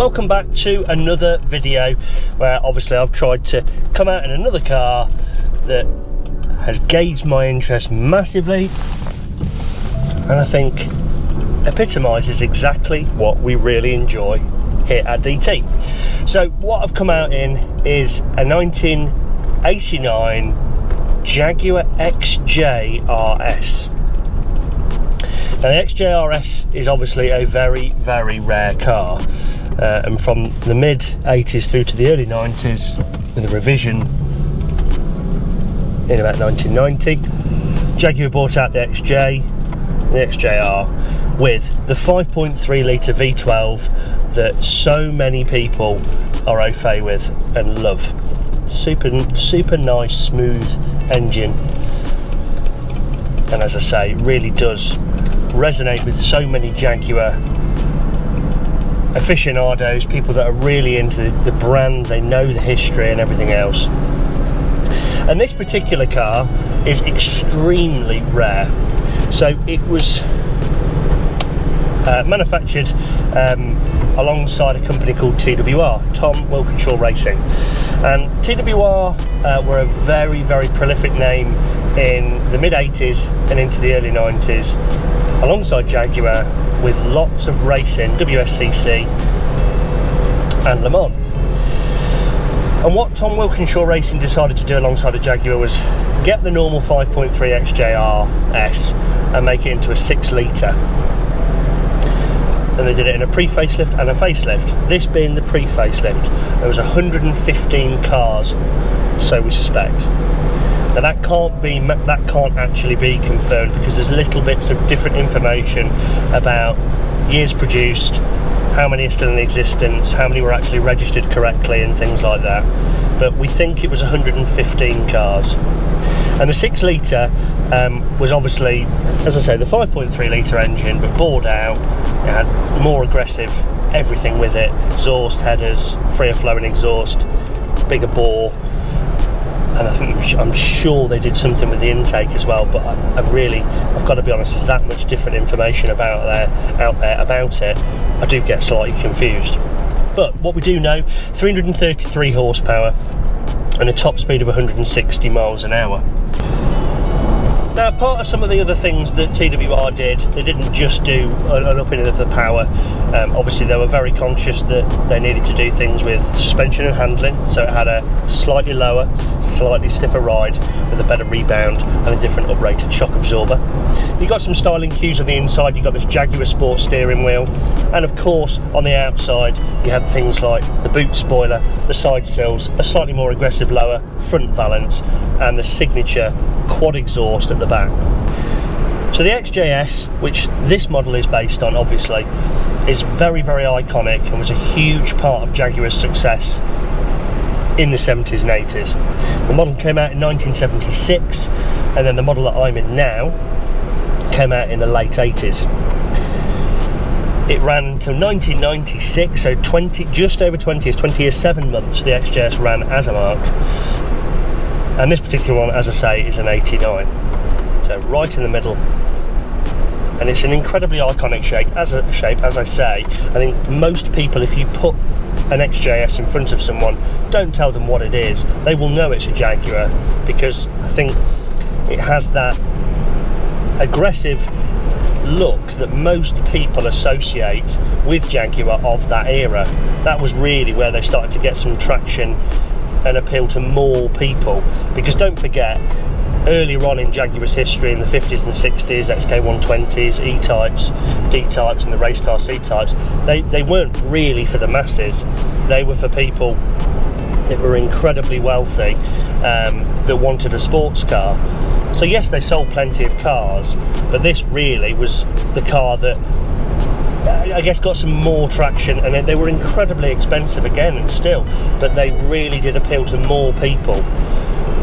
welcome back to another video where obviously I've tried to come out in another car that has gauged my interest massively and I think epitomises exactly what we really enjoy here at DT. So what I've come out in is a 1989 Jaguar XJR-S. Now the XJR-S is obviously a very, very rare car, and from the mid 80s through to the early 90s with a revision in about 1990, Jaguar brought out the XJR with the 5.3 litre V12 that so many people are au fait with and love. Super nice, smooth engine, and as I say, it really does resonate with so many Jaguar aficionados, people that are really into the brand, they know the history and everything else. And this particular car is extremely rare. So it was manufactured alongside a company called TWR, Tom Wilkinshaw Racing. And TWR were a very, very prolific name in the mid 80s and into the early 90s, alongside Jaguar, with lots of racing, WSCC and Le Mans. And what Tom Wilkinshaw Racing decided to do alongside the Jaguar was get the normal 5.3 XJR-S and make it into a 6 litre. And they did it in a pre-facelift and a facelift. This being the pre-facelift, there was 115 cars, so we suspect. Now that can't actually be confirmed because there's little bits of different information about years produced, how many are still in existence, how many were actually registered correctly and things like that. But we think it was 115 cars. And the 6 litre was obviously, as I say, the 5.3 litre engine, but bored out. It had more aggressive everything with it, exhaust, headers, freer flowing exhaust, bigger bore. And I'm sure they did something with the intake as well, but I've got to be honest, there's that much different information out there about it, I do get slightly confused. But what we do know, 333 horsepower and a top speed of 160 miles an hour. Now, part of some of the other things that TWR did, they didn't just do an upping of the power. Obviously they were very conscious that they needed to do things with suspension and handling, so it had a slightly lower, slightly stiffer ride with a better rebound and a different uprated shock absorber. You got some styling cues on the inside. You got this Jaguar Sport steering wheel, and of course on the outside you had things like the boot spoiler, the side sills, a slightly more aggressive lower front valance, and the signature quad exhaust at the back. So the XJS, which this model is based on obviously, is very, very iconic and was a huge part of Jaguar's success in the 70s and 80s. The model came out in 1976, and then the model that I'm in now came out in the late 80s. It ran until 1996, so just over 20 years, 7 months the XJS ran as a mark. And this particular one, as I say, is an 89. So right in the middle. And it's an incredibly iconic shape, as I say. I think most people, if you put an XJS in front of someone, don't tell them what it is, they will know it's a Jaguar, because I think it has that aggressive look that most people associate with Jaguar of that era. That was really where they started to get some traction and appeal to more people, because don't forget, earlier on in Jaguar's history, in the 50s and 60s, XK120s, E-types, D-types and the race car C-types, they weren't really for the masses. They were for people that were incredibly wealthy, that wanted a sports car. So yes, they sold plenty of cars, but this really was the car that I guess got some more traction, and they were incredibly expensive again and still, but they really did appeal to more people,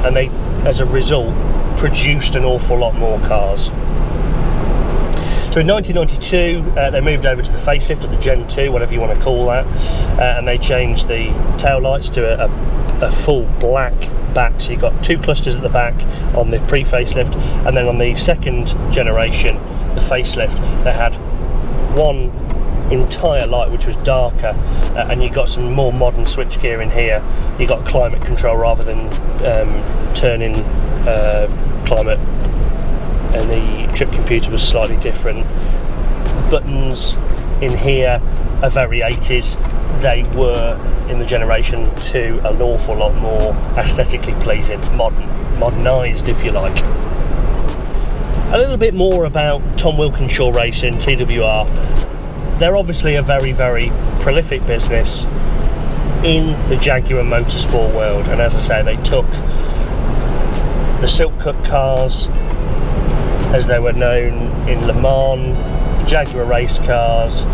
and they, as a result, produced an awful lot more cars. So in 1992 they moved over to the facelift, or the Gen 2, whatever you want to call that, and they changed the tail lights to a full black back, so you've got 2 clusters at the back on the pre-facelift, and then on the second generation, the facelift, they had one entire light, which was darker, and you got some more modern switchgear in here. You got climate control rather than turning climate, and the trip computer was slightly different. Buttons in here are very 80s. They were in the Generation 2 an awful lot more aesthetically pleasing, modernised if you like. A little bit more about Tom Wilkinshaw Racing, TWR. They're obviously a very, very prolific business in the Jaguar motorsport world, and as I say, they took the Silk Cut cars, as they were known in Le Mans, Jaguar race cars.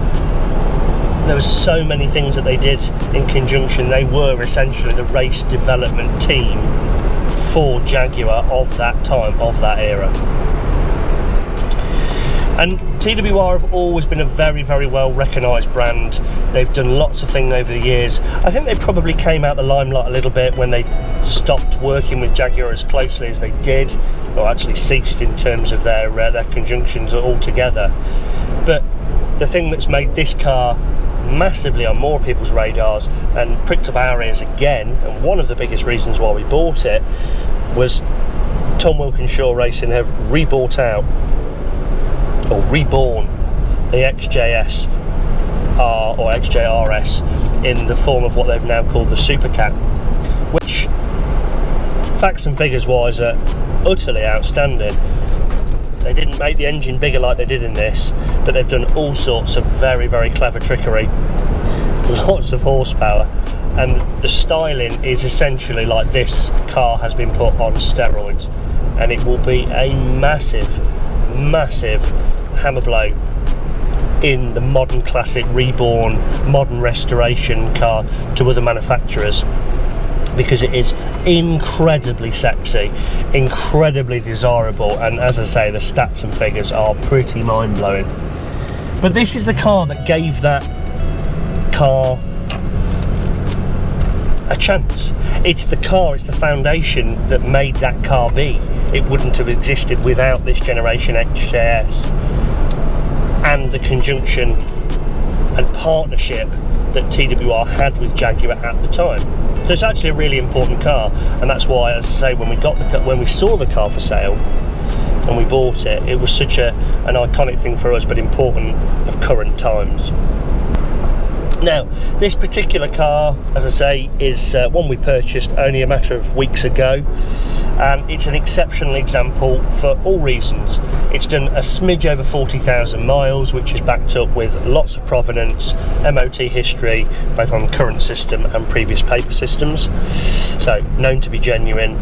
There were so many things that they did in conjunction. They were essentially the race development team for Jaguar of that time, of that era. And TWR have always been a very, very well recognised brand. They've done lots of things over the years. I think they probably came out the limelight a little bit when they stopped working with Jaguar as closely as they did, or actually ceased in terms of their conjunctions altogether. But the thing that's made this car massively on more people's radars and pricked up our ears again, and one of the biggest reasons why we bought it, was Tom Wilkinshaw Racing have rebought out, or reborn, the XJS or XJR-S in the form of what they've now called the Super Cat, which, facts and figures wise, are utterly outstanding. They didn't make the engine bigger like they did in this, but they've done all sorts of very, very clever trickery, lots of horsepower, and the styling is essentially like this car has been put on steroids, and it will be a massive, massive hammer blow in the modern classic reborn modern restoration car to other manufacturers, because it is incredibly sexy, incredibly desirable, and as I say, the stats and figures are pretty mind-blowing. But this is the car that gave that car a chance. It's the car, it's the foundation that made that car be. It wouldn't have existed without this generation XJRS and the conjunction and partnership that TWR had with Jaguar at the time. So it's actually a really important car, and that's why, as I say, when we saw the car for sale and we bought it, it was such an iconic thing for us, but important of current times. Now, this particular car, as I say, is one we purchased only a matter of weeks ago, and it's an exceptional example for all reasons. It's done a smidge over 40,000 miles, which is backed up with lots of provenance, MOT history, both on current system and previous paper systems, so known to be genuine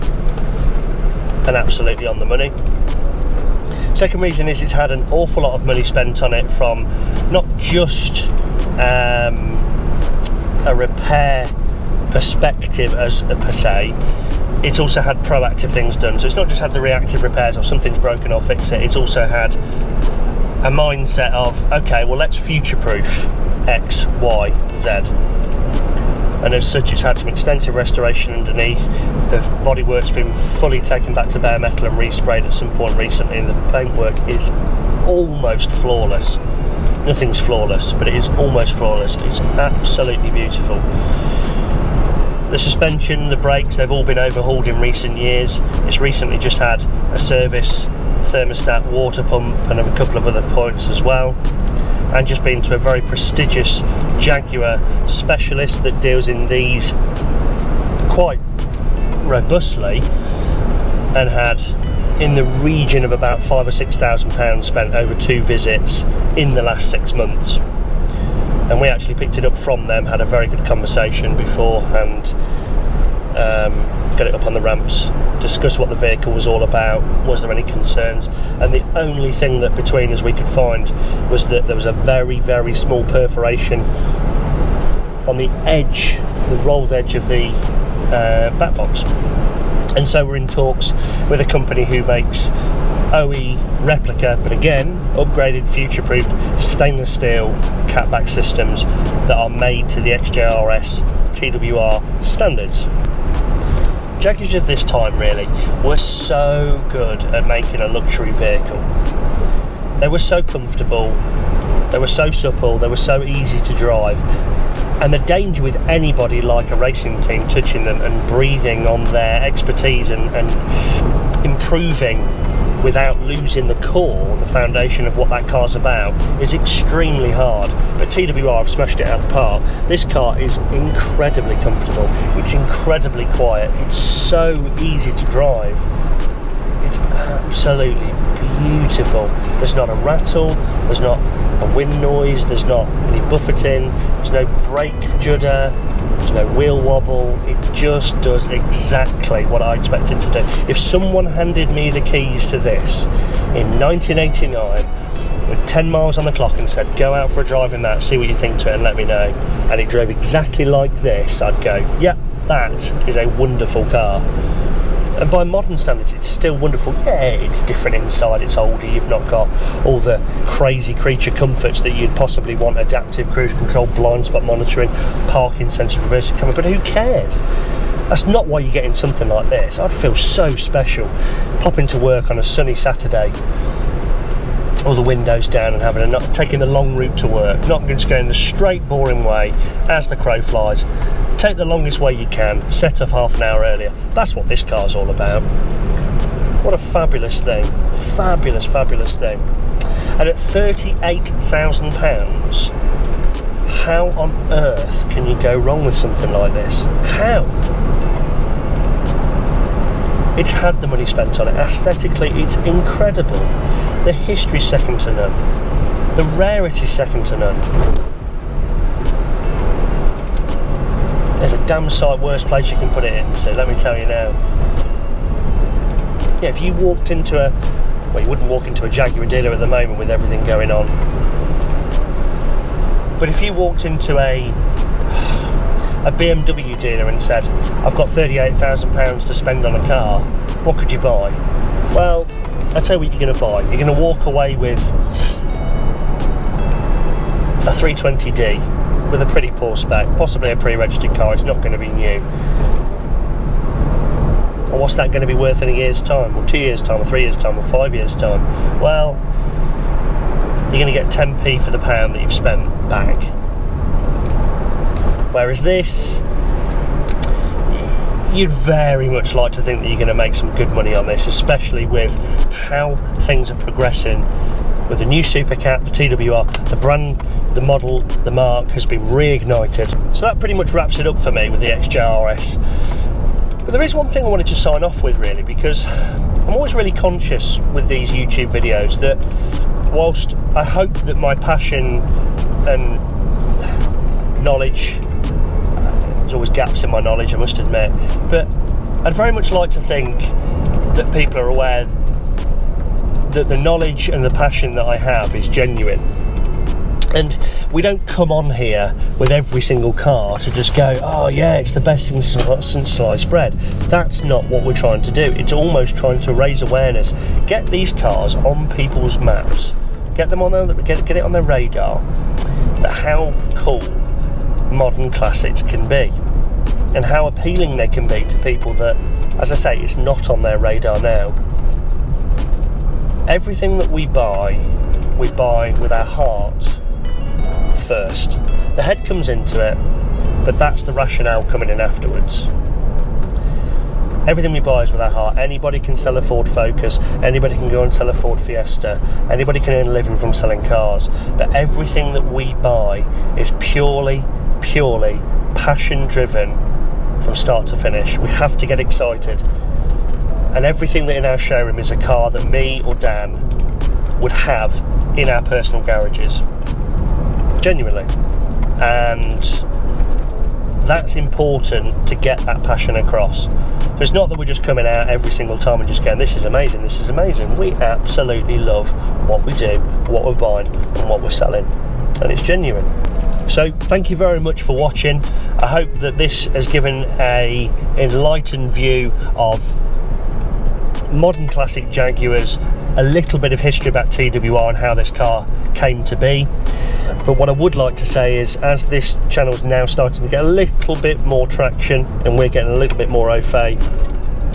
and absolutely on the money. Second reason is it's had an awful lot of money spent on it, from not just a repair perspective as per se, it's also had proactive things done. So it's not just had the reactive repairs or something's broken or fix it, it's also had a mindset of, okay, well, let's future-proof X, Y, Z. And as such, it's had some extensive restoration underneath. The bodywork's been fully taken back to bare metal and resprayed at some point recently, and the paintwork is almost flawless. Nothing's flawless, but it is almost flawless. It's absolutely beautiful. The suspension, the brakes, they've all been overhauled in recent years. It's recently just had a service, thermostat, water pump, and a couple of other points as well. And just been to a very prestigious Jaguar specialist that deals in these quite robustly, and had in the region of about £5,000 or £6,000 spent over 2 visits in the last 6 months. And we actually picked it up from them, had a very good conversation beforehand, got it up on the ramps, discussed what the vehicle was all about, was there any concerns, and the only thing that between us we could find was that there was a very, very small perforation on the edge, the rolled edge of the back box. And so we're in talks with a company who makes OE replica, but again, upgraded, future-proofed stainless steel catback systems that are made to the XJR-S TWR standards. Jaguars of this time really were so good at making a luxury vehicle. They were so comfortable, They were so supple, they were so easy to drive. And the danger with anybody like a racing team touching them and breathing on their expertise and improving without losing the core, the foundation of what that car's about, is extremely hard. But TWR have smashed it out of the park. This car is incredibly comfortable, it's incredibly quiet, it's so easy to drive, it's absolutely beautiful. There's not a rattle, there's not a wind noise, there's not any buffeting, there's no brake judder, there's no wheel wobble. It just does exactly what I expect it to do. If someone handed me the keys to this in 1989 with 10 miles on the clock and said, go out for a drive in that, see what you think to it and let me know, and it drove exactly like this, I'd go, yeah, that is a wonderful car. And by modern standards, it's still wonderful. Yeah, it's different inside, it's older, you've not got all the crazy creature comforts that you'd possibly want: adaptive cruise control, blind spot monitoring, parking sensor, reverse camera, but who cares? That's not why you're getting something like this. I'd feel so special popping to work on a sunny Saturday, all the windows down, and taking the long route to work, not just going the straight boring way as the crow flies. Take the longest way you can, set off half an hour earlier. That's what this car's all about. What a fabulous thing, fabulous, fabulous thing. And at £38,000, how on earth can you go wrong with something like this? How? It's had the money spent on it. Aesthetically, it's incredible. The history's second to none. The rarity's second to none. There's a damn sight worse place you can put it into, let me tell you now. Yeah, if you walked into well, you wouldn't walk into a Jaguar dealer at the moment with everything going on. But if you walked into a BMW dealer and said, I've got £38,000 to spend on a car, what could you buy? Well, I'll tell you what you're going to buy. You're going to walk away with a 320D with a pretty poor spec, possibly a pre-registered car. It's not going to be new. And what's that going to be worth in a year's time, or 2 years' time, or 3 years' time, or 5 years' time? Well, you're going to get 10p for the pound that you've spent back. Whereas this, you'd very much like to think that you're going to make some good money on this, especially with how things are progressing with the new Supercat, the TWR, the brand, the model, the mark has been reignited. So that pretty much wraps it up for me with the XJR-S. But there is one thing I wanted to sign off with, really, because I'm always really conscious with these YouTube videos that whilst I hope that my passion and knowledge, there's always gaps in my knowledge, I must admit, but I'd very much like to think that people are aware that the knowledge and the passion that I have is genuine. And we don't come on here with every single car to just go, oh yeah, it's the best thing since sliced bread. That's not what we're trying to do. It's almost trying to raise awareness, get these cars on people's maps, get them on their, get it on their radar, that how cool modern classics can be, and how appealing they can be to people that, as I say, it's not on their radar now. Everything that we buy with our heart first. The head comes into it, but that's the rationale coming in afterwards. Everything we buy is with our heart. Anybody can sell a Ford Focus, anybody can go and sell a Ford Fiesta, anybody can earn a living from selling cars, but everything that we buy is purely passion driven from start to finish. We have to get excited, and everything that in our showroom is a car that me or Dan would have in our personal garages, genuinely. And that's important to get that passion across. So it's not that we're just coming out every single time and just going, this is amazing, this is amazing. We absolutely love what we do, what we're buying and what we're selling, and it's genuine. So thank you very much for watching. I hope that this has given a enlightened view of modern classic Jaguars, a little bit of history about TWR and how this car came to be. But what I would like to say is, as this channel is now starting to get a little bit more traction and we're getting a little bit more au fait,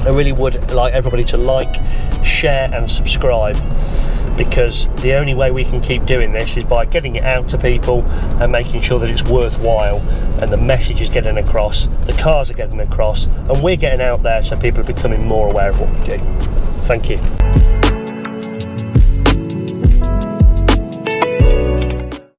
I really would like everybody to like, share and subscribe, because the only way we can keep doing this is by getting it out to people and making sure that it's worthwhile, and the message is getting across, the cars are getting across, and we're getting out there so people are becoming more aware of what we do. Thank you.